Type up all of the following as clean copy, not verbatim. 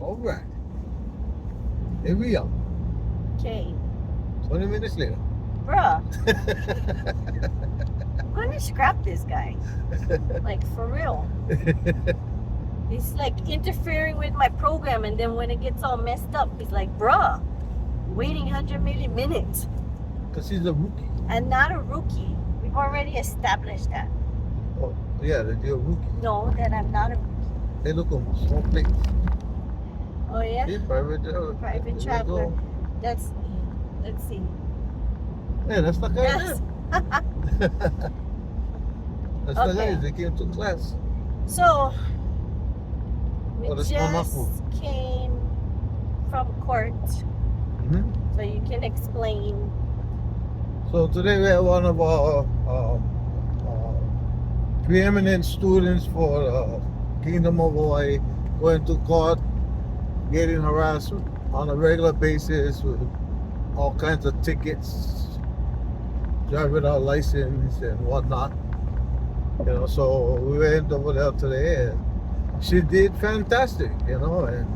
All right. Here we are. Okay. 20 minutes later. Bruh, I'm gonna scrap this guy. Like, for real. He's like interfering with my program, and then when it gets all messed up, he's like, bruh, waiting 100 million minutes. Because he's a rookie. And not a rookie. We've already established that. Oh, yeah, that you're a rookie. No, that I'm not a rookie. Hey, look on small plates. Oh, yeah? Yeah, private traveler. Private There you traveler. go. Let's see. Yeah, that's the guy Yes. there. That's the Okay. guys that came to class. So, we Oh, that's Mama just food. came from court, Mm-hmm. so you can explain. So today we have one of our preeminent students for Kingdom of Hawaii going to court, getting harassed on a regular basis with all kinds of tickets, driving without license and whatnot. You know, so we went over there today and she did fantastic, you know, and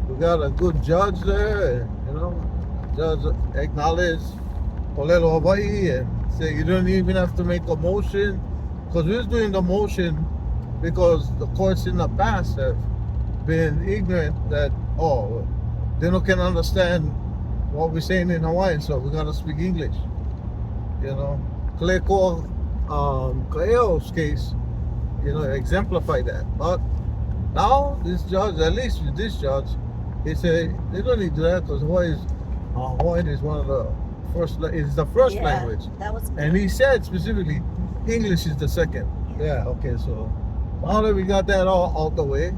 we got a good judge there, and you know, judge acknowledged Polelo Hawaii and said you don't even have to make a motion, because we was doing the motion because the courts in the past have been ignorant that they don't can understand what we're saying in Hawaiian, so we gotta speak English. You know, Kaleko Kaeo's case, you know, exemplify that. But now this judge, at least with this judge, he said they don't need to do that because Hawaiian is one of the it's the first Yeah, language. that was And he said specifically, English is the second. Yeah, okay, so now that we got that all out the way,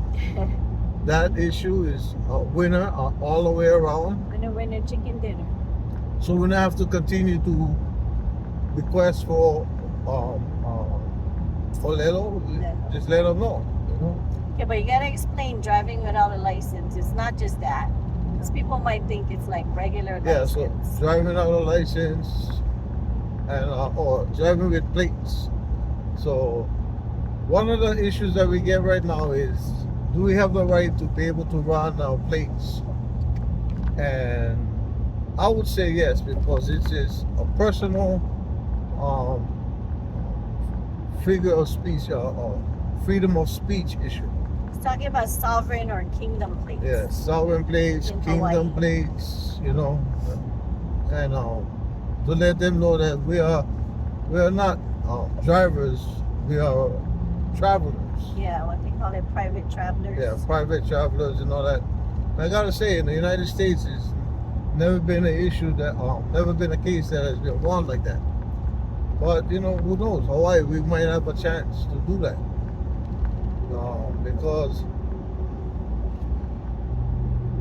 that issue is a winner all the way around. winner chicken dinner. So we're gonna have to continue to request for Lelo. Lelo. Just let them know, you know. Okay, but you gotta explain driving without a license. It's not just that. Because people might think it's like regular Yeah, so license. driving out of license and or driving with plates. So one of the issues that we get right now is, do we have the right to be able to run our plates? And I would say yes, because this is a personal figure of speech or freedom of speech issue. It's talking about sovereign or kingdom plates. Yeah, sovereign plates, In kingdom Hawaii. plates, you know, and to let them know that we are not drivers, we are travelers. Yeah, what they call it, private travelers. Yeah, private travelers and all that. And I gotta say, in the United States, it's never been an issue that, never been a case that has been won like that. But you know, who knows? Hawaii, we might have a chance to do that, because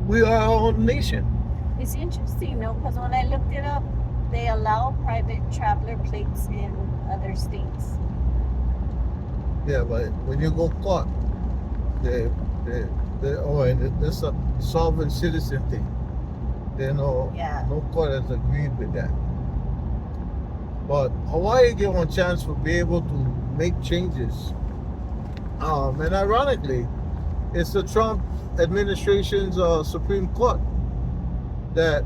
we are our own nation. It's interesting, though, because when I looked it up, they allow private traveler plates in other states. Yeah, but when you go court, and it's a sovereign citizen thing. Yeah. No court has agreed with that. But Hawaii gave one chance to be able to make changes. And ironically, it's the Trump administration's Supreme Court that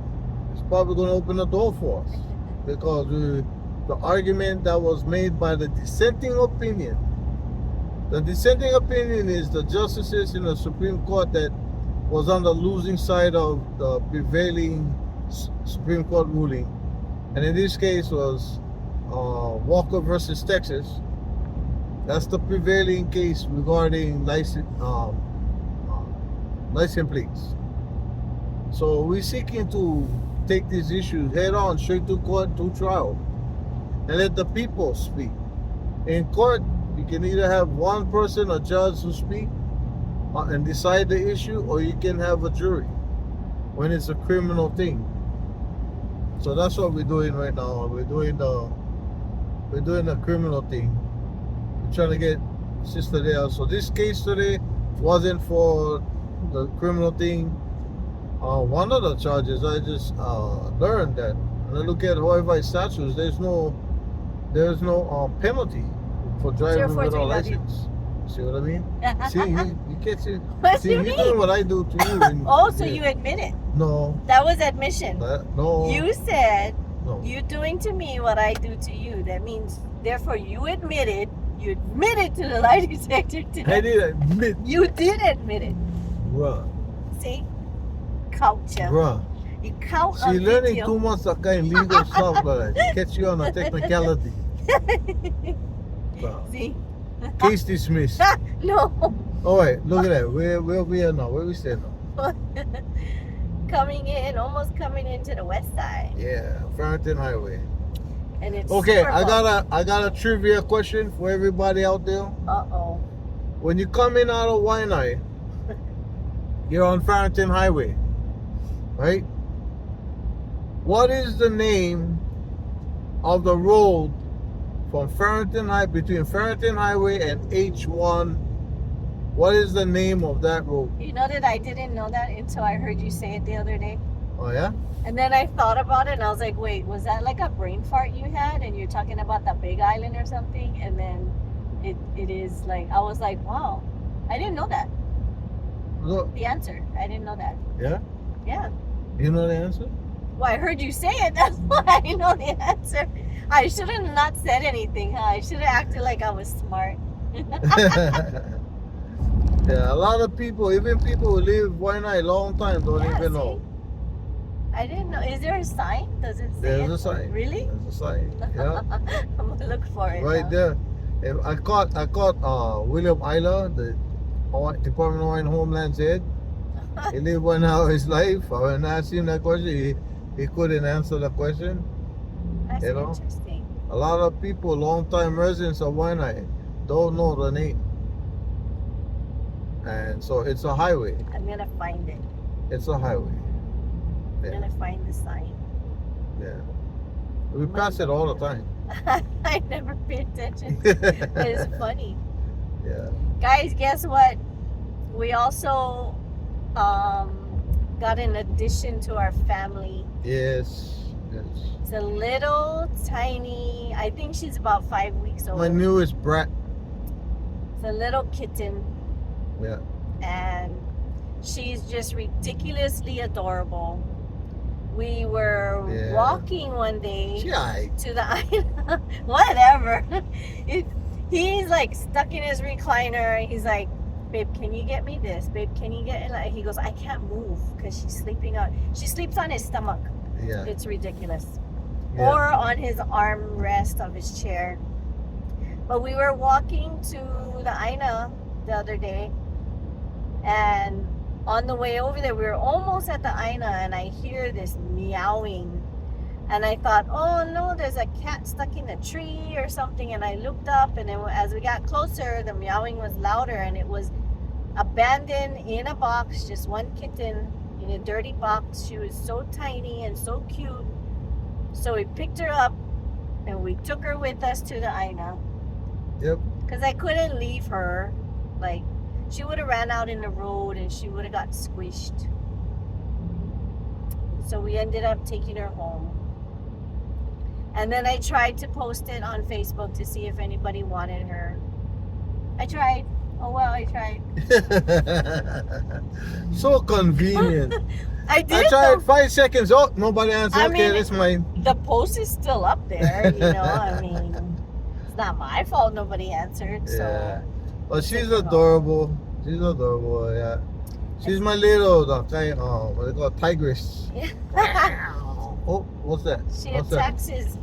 is probably going to open the door for us, because the argument that was made by the dissenting opinion. The dissenting opinion is the justices in the Supreme Court that was on the losing side of the prevailing Supreme Court ruling. And in this case was Walker versus Texas. That's the prevailing case regarding license plates. So we're seeking to take these issues head on, straight to court, to trial, and let the people speak. In court, you can either have one person, a judge, who speak and decide the issue, or you can have a jury when it's a criminal thing. So that's what we're doing right now. We're doing the criminal thing. We're trying to get Sister there. So this case today wasn't for the criminal thing. One of the charges, I just learned that when I look at Hawaii statutes, there's no penalty for driving without license. See what I mean? See, you can't see. What See, do you you're mean? doing what I do to you. And, Oh, so yeah. you admit it. No. That was admission. No. You said No. you doing to me what I do to you. That means, therefore, you admitted to the lie detector today. I did admit. You did admit it. Bruh. See? Culture. Bruh. You count She on learning video. too much of kind of legal stuff like that. Catch you on a technicality. Bruh. See? Case dismissed. No. All right, look at that. Where we are now? Where we stand now? Almost coming into the west side. Yeah, Farrington Highway. And it's Okay, super I got a trivia question for everybody out there. Uh-oh. When you come in out of Waianae, you're on Farrington Highway, right? What is the name of the road from between Farrington Highway and H1? What is the name of that road? You know that I didn't know that until I heard you say it the other day. Oh yeah? And then I thought about it and I was like, wait, was that like a brain fart you had and you're talking about the Big Island or something? And then it is like, I was like, wow, I didn't know that. Look, The answer. I didn't know that. yeah? Yeah. You know the answer? Well, I heard you say it. That's why I know the answer. I should have not said anything, huh? I should have acted like I was smart. Yeah, a lot of people, even people who live Waianae a long time, don't Yeah, even see? know. I didn't know. Is there a sign? Does it say There's it? a sign. Really? There's a sign. Yeah. I'm gonna look for it. Right now. there. And I caught William Isla, the Department of Hawaiian Homeland said. He lived 1 hour of his life. When I asked him that question, he couldn't answer the question. That's You know? interesting. A lot of people, long-time residents of Waianae, don't know the name. And so it's a highway. I'm gonna find it. It's a highway. I'm gonna find the sign. Yeah. We pass it all the time. I never pay attention. It's funny. Yeah. Guys, guess what? We also got an addition to our family. Yes. Yes. It's a little tiny, I think she's about 5 weeks old. My newest brat. It's a little kitten. Yeah. And she's just ridiculously adorable. We were Yeah. walking one day She aight. to the island. Whatever. He's like stuck in his recliner. He's like, babe, can you get me this? Babe, can you get it? Like, he goes, I can't move because she's sleeping out. She sleeps on his stomach. Yeah. It's ridiculous. Yeah. Or on his armrest of his chair. But we were walking to the Aina the other day, and on the way over there, we were almost at the Aina, and I hear this meowing, and I thought, oh no, there's a cat stuck in a tree or something. And I looked up, and then as we got closer, the meowing was louder, and it was abandoned in a box, just one kitten in a dirty box. She was so tiny and so cute. So we picked her up and we took her with us to the Aina. Yep. Because I couldn't leave her. Like, she would have ran out in the road and she would have got squished. So we ended up taking her home. And then I tried to post it on Facebook to see if anybody wanted her. I tried. Oh well, I tried. So convenient. I did. I tried 5 seconds. Oh, nobody answered. I Okay, mean, that's mine. The post is still up there, you know. I mean, it's not my fault nobody answered. So Yeah. But she's adorable. She's adorable, yeah. She's my little, what they call tigress. Yeah. Oh, what's that? She What's that? attacks his